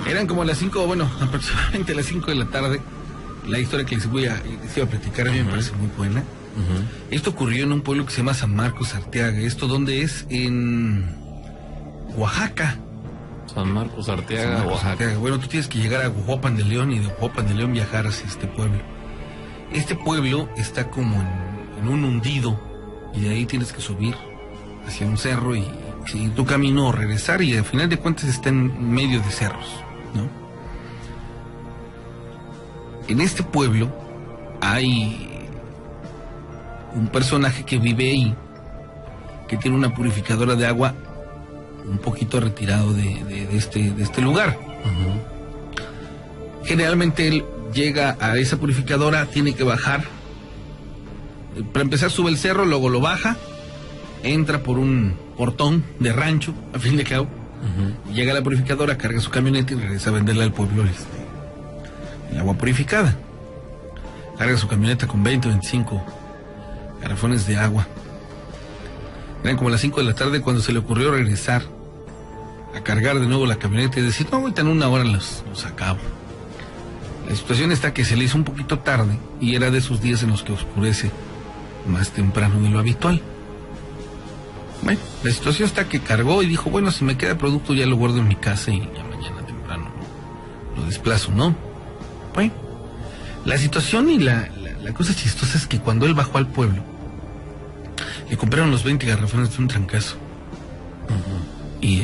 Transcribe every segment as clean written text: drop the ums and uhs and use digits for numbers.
Eran como las 5, bueno, aproximadamente las 5 de la tarde. La historia que les iba a platicar a mí me parece muy buena. Esto ocurrió en un pueblo que se llama San Marcos Arteaga. ¿Esto dónde es? En Oaxaca. San Marcos Arteaga, Oaxaca. Arteaga. Bueno, tú tienes que llegar a Huajuapan de León y de Huajuapan de León viajar hacia este pueblo. Este pueblo está como en un hundido y de ahí tienes que subir hacia un cerro y seguir tu camino o regresar, y al final de cuentas está en medio de cerros, ¿no? En este pueblo hay un personaje que vive ahí, que tiene una purificadora de agua un poquito retirado de este lugar. Generalmente él llega a esa purificadora, tiene que bajar. Para empezar sube el cerro, luego lo baja, entra por un portón de rancho, a fin de cabo, llega a la purificadora, carga su camioneta y regresa a venderle al pueblo el agua purificada. Carga su camioneta con 20 o 25 garrafones de agua. Eran como las 5 de la tarde cuando se le ocurrió regresar a cargar de nuevo la camioneta y decir, no, ahorita en una hora los acabo. La situación está que se le hizo un poquito tarde y era de esos días en los que oscurece más temprano de lo habitual. Bueno, la situación está que cargó y dijo, bueno, si me queda producto ya lo guardo en mi casa y ya mañana temprano lo desplazo, ¿no? Bueno, la situación y la cosa chistosa es que cuando él bajó al pueblo, le compraron los 20 garrafones de un trancazo. Y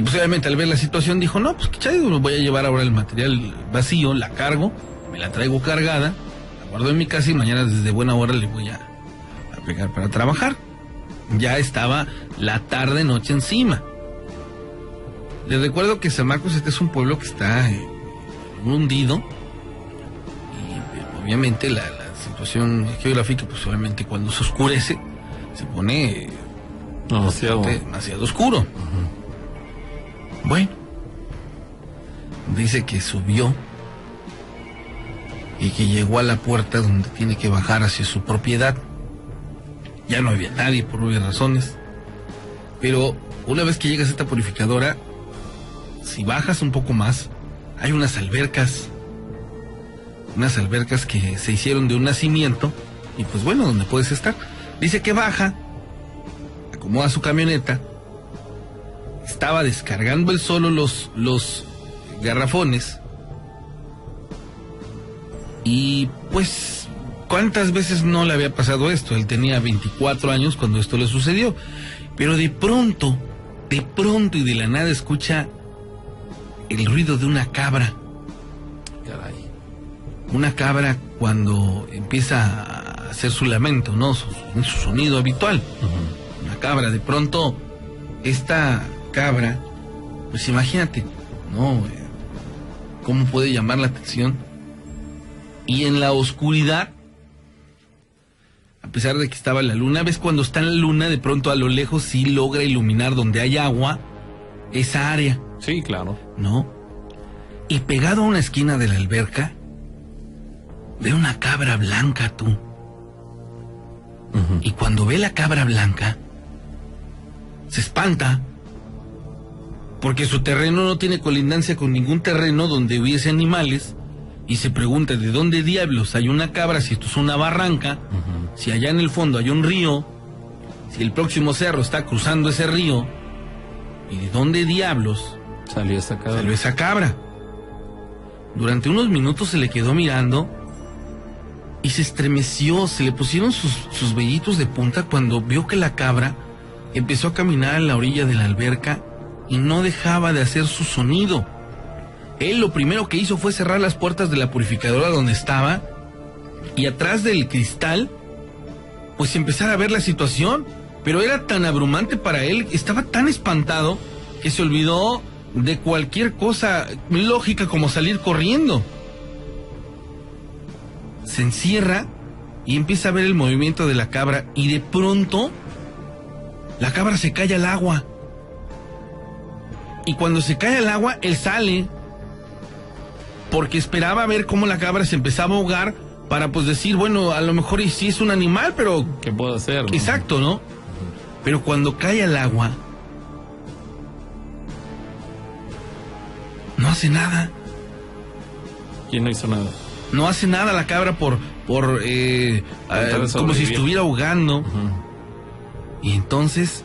pues obviamente al ver la situación dijo, no, pues ¿qué voy a llevar ahora el material vacío, la cargo, me la traigo cargada, la guardo en mi casa y mañana desde buena hora le voy a pegar para trabajar. Ya estaba la tarde noche encima. Les recuerdo que San Marcos es un pueblo que está hundido y obviamente la situación geográfica, pues obviamente cuando se oscurece se pone demasiado oscuro. Bueno, dice que subió y que llegó a la puerta donde tiene que bajar hacia su propiedad. Ya no había nadie por obvias razones, pero una vez que llegas a esta purificadora, si bajas un poco más, hay unas albercas que se hicieron de un nacimiento y pues bueno, donde puedes estar. Dice que baja, acomoda su camioneta, estaba descargando él solo los garrafones y pues ¿cuántas veces no le había pasado esto? Él tenía 24 años cuando esto le sucedió, pero de pronto y de la nada escucha el ruido de una cabra. Caray. Una cabra cuando empieza a hacer su lamento, ¿no? Su sonido habitual. Una cabra, de pronto, esta cabra, pues imagínate, ¿no? ¿Cómo puede llamar la atención? Y en la oscuridad, a pesar de que estaba la luna, ves cuando está en la luna, de pronto a lo lejos sí logra iluminar donde hay agua, esa área. Sí, claro. ¿No? Y pegado a una esquina de la alberca, ve una cabra blanca, tú. Y cuando ve la cabra blanca, se espanta, porque su terreno no tiene colindancia con ningún terreno donde hubiese animales, y se pregunta, ¿de dónde diablos hay una cabra si esto es una barranca? Si allá en el fondo hay un río, si el próximo cerro está cruzando ese río, ¿y de dónde diablos salió esa cabra? Durante unos minutos se le quedó mirando y se estremeció, se le pusieron sus vellitos de punta cuando vio que la cabra empezó a caminar en la orilla de la alberca y no dejaba de hacer su sonido. Él lo primero que hizo fue cerrar las puertas de la purificadora donde estaba y atrás del cristal, pues empezar a ver la situación, pero era tan abrumante para él, estaba tan espantado que se olvidó de cualquier cosa lógica como salir corriendo. Se encierra y empieza a ver el movimiento de la cabra y de pronto la cabra se cae al agua. Y cuando se cae al agua, él sale porque esperaba ver cómo la cabra se empezaba a ahogar para pues decir, bueno, a lo mejor sí es un animal, pero ¿qué puedo hacer? ¿No? Exacto, ¿no? Pero cuando cae al agua, hace nada. ¿Quién no hizo nada? No hace nada la cabra por como si estuviera ahogando. Y entonces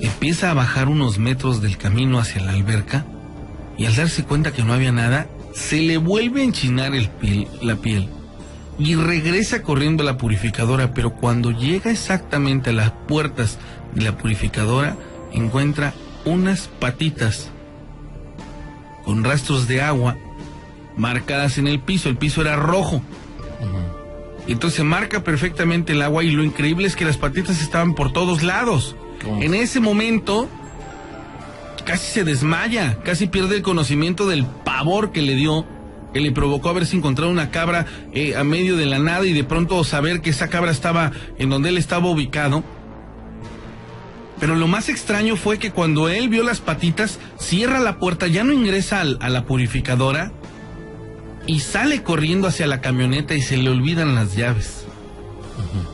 empieza a bajar unos metros del camino hacia la alberca, y al darse cuenta que no había nada, se le vuelve a enchinar la piel y regresa corriendo a la purificadora, pero cuando llega exactamente a las puertas de la purificadora, encuentra unas patitas con rastros de agua marcadas en el piso era rojo. Y entonces se marca perfectamente el agua, y lo increíble es que las patitas estaban por todos lados. En ese momento casi se desmaya, casi pierde el conocimiento del pavor que le dio, que le provocó haberse encontrado una cabra a medio de la nada, y de pronto saber que esa cabra estaba en donde él estaba ubicado. Pero lo más extraño fue que cuando él vio las patitas, cierra la puerta, ya no ingresa a la purificadora, y sale corriendo hacia la camioneta, y se le olvidan las llaves.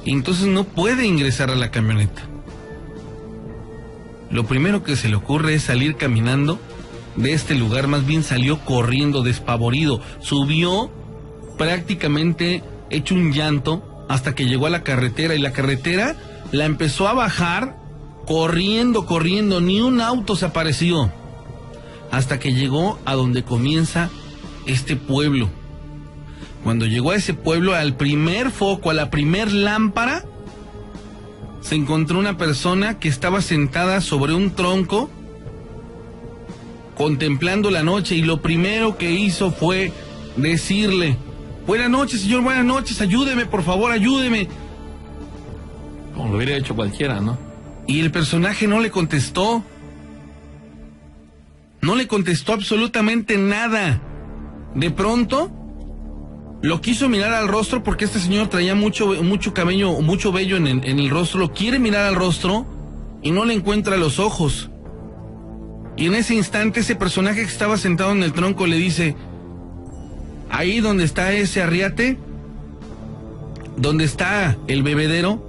Y entonces no puede ingresar a la camioneta. Lo primero que se le ocurre es salir caminando de este lugar, más bien salió corriendo despavorido, subió prácticamente hecho un llanto hasta que llegó a la carretera, y la carretera la empezó a bajar corriendo, ni un auto se apareció, hasta que llegó a donde comienza este pueblo. Cuando llegó a ese pueblo, al primer foco, a la primer lámpara, se encontró una persona que estaba sentada sobre un tronco contemplando la noche, y lo primero que hizo fue decirle: buenas noches, señor, buenas noches, ayúdeme, por favor, ayúdeme. Como lo hubiera hecho cualquiera, ¿no? Y el personaje no le contestó absolutamente nada. De pronto lo quiso mirar al rostro, porque este señor traía mucho cabello, mucho vello en el rostro. Lo quiere mirar al rostro y no le encuentra los ojos. Y en ese instante ese personaje que estaba sentado en el tronco le dice: ahí donde está ese arriate, donde está el bebedero.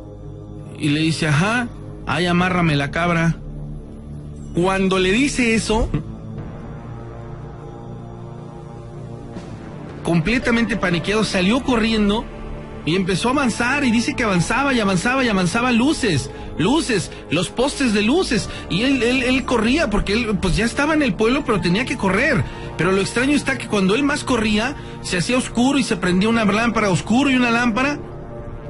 Y le dice: ajá, ahí amárrame la cabra. Cuando le dice eso, completamente paniqueado, salió corriendo y empezó a avanzar, y dice que avanzaba y avanzaba, luces, los postes de luces, y él corría porque él pues ya estaba en el pueblo, pero tenía que correr. Pero lo extraño está que cuando él más corría, se hacía oscuro y se prendía una lámpara, oscuro y una lámpara,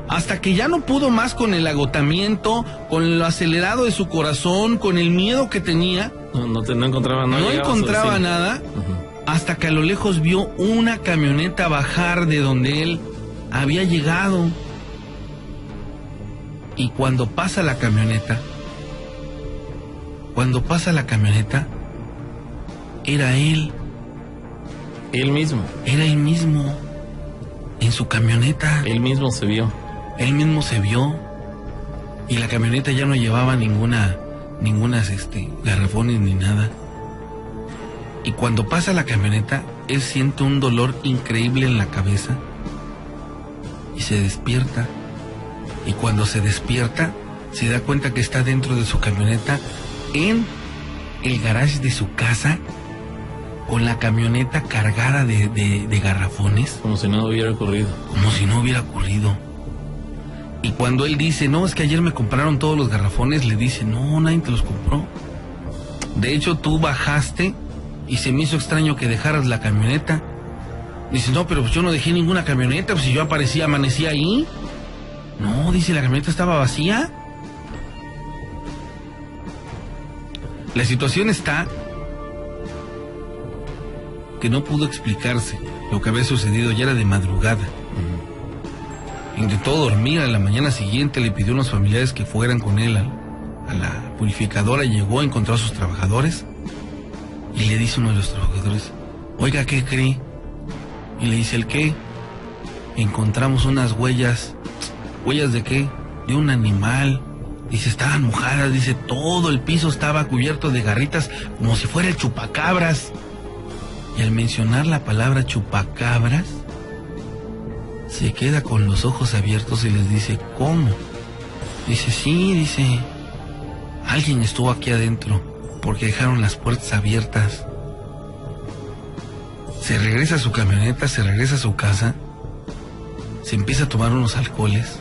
hasta que ya no pudo más con el agotamiento, con lo acelerado de su corazón, con el miedo que tenía. No encontraba nada. No encontraba nada. Hasta que a lo lejos vio una camioneta bajar de donde él había llegado. Y cuando pasa la camioneta, era él. Él mismo. Era él mismo, en su camioneta. Él mismo se vio. Y la camioneta ya no llevaba ninguna garrafones ni nada. Y cuando pasa la camioneta, él siente un dolor increíble en la cabeza y se despierta. Y cuando se despierta, se da cuenta que está dentro de su camioneta, en el garage de su casa, con la camioneta cargada de garrafones. Como si no hubiera ocurrido. Y cuando él dice: no, es que ayer me compraron todos los garrafones, le dice: no, nadie te los compró. De hecho, tú bajaste y se me hizo extraño que dejaras la camioneta. Dice: no, pero pues yo no dejé ninguna camioneta, pues si yo amanecí ahí. No, dice, la camioneta estaba vacía. La situación está que no pudo explicarse lo que había sucedido, ya era de madrugada. Intentó dormir. A la mañana siguiente le pidió a unos familiares que fueran con él a la purificadora. Llegó, encontró a sus trabajadores y le dice uno de los trabajadores: oiga, ¿qué cree? Y le dice: ¿el qué? Encontramos unas huellas. ¿Huellas de qué? De un animal. Dice: estaban mojadas, dice, todo el piso estaba cubierto de garritas, como si fuera el chupacabras. Y al mencionar la palabra chupacabras, se queda con los ojos abiertos y les dice: ¿cómo? Dice: sí, dice, alguien estuvo aquí adentro porque dejaron las puertas abiertas Se regresa a su camioneta, se regresa a su casa, se empieza a tomar unos alcoholes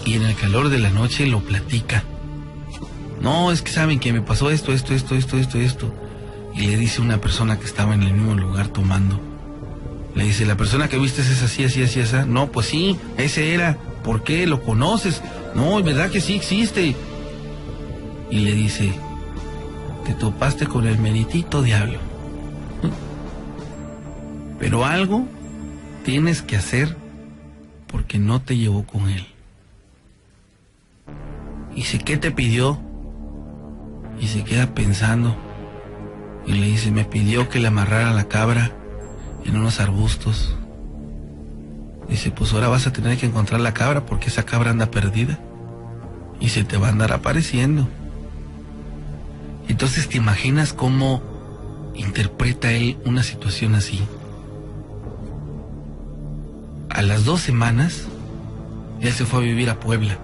y en el calor de la noche lo platica. No, es que saben que me pasó esto. Y le dice una persona que estaba en el mismo lugar tomando. Le dice, ¿la persona que viste es así? No, pues sí, ese era. ¿Por qué? ¿Lo conoces? No, es verdad que sí existe. Y le dice, te topaste con el meritito diablo. Pero algo tienes que hacer porque no te llevó con él. Y dice, ¿qué te pidió? Y se queda pensando. Y le dice, me pidió que le amarrara la cabra en unos arbustos. Dice, pues ahora vas a tener que encontrar la cabra porque esa cabra anda perdida. Y se te va a andar apareciendo. Entonces te imaginas cómo interpreta él una situación así. A las 2 semanas, él se fue a vivir a Puebla.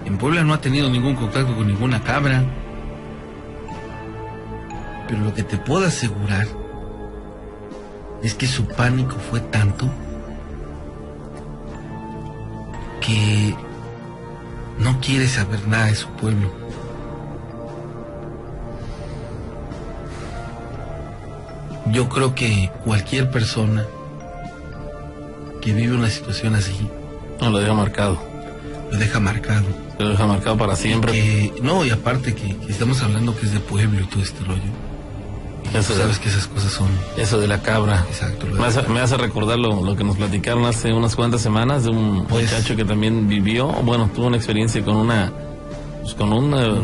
En Puebla no ha tenido ningún contacto con ninguna cabra. Pero lo que te puedo asegurar es que su pánico fue tanto que no quiere saber nada de su pueblo. Yo creo que cualquier persona que vive una situación así No, lo deja marcado. lo deja marcado. Lo deja marcado para siempre. No, y aparte que estamos hablando que es de pueblo y todo este rollo. Y Eso tú sabes que esas cosas son... Eso de la cabra. Exacto. Me hace recordar lo que nos platicaron hace unas cuantas semanas de un muchacho que también vivió, bueno, tuvo una experiencia con una,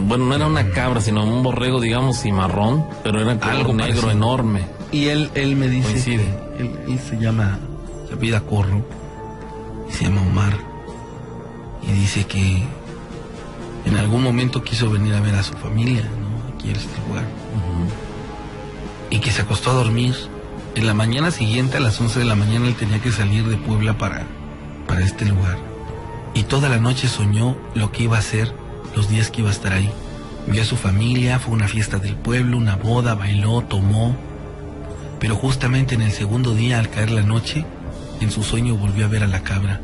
bueno, no era una cabra, sino un borrego, digamos, cimarrón, pero era algo negro parecido. Enorme. Y él me dice Coincide. que él se llama, se apellida Corro, y se llama Omar, y dice que en algún momento quiso venir a ver a su familia, ¿no? Aquí en este lugar. Y que se acostó a dormir. En la mañana siguiente, a las 11 de la mañana, él tenía que salir de Puebla para este lugar. Y toda la noche soñó lo que iba a hacer los días que iba a estar ahí. Vio a su familia, fue a una fiesta del pueblo, una boda, bailó, tomó. Pero justamente en el segundo día, al caer la noche, en su sueño volvió a ver a la cabra.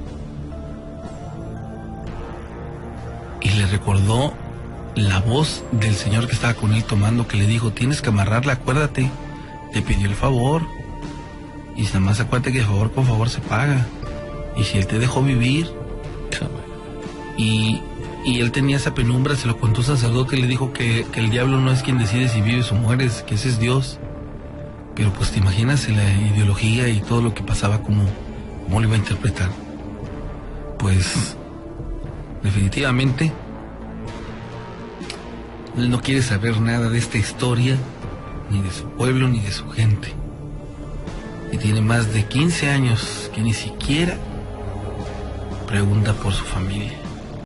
Y le recordó la voz del señor que estaba con él tomando, que le dijo, tienes que amarrarla, acuérdate, te pidió el favor. Y nada más acuérdate que favor con favor se paga. Y si él te dejó vivir, y él tenía esa penumbra, se lo contó un sacerdote y le dijo que el diablo no es quien decide si vives o mueres, que ese es Dios. Pero pues te imaginas la ideología y todo lo que pasaba, cómo lo iba a interpretar. Pues definitivamente él no quiere saber nada de esta historia, ni de su pueblo, ni de su gente. Y tiene más de 15 años que ni siquiera pregunta por su familia.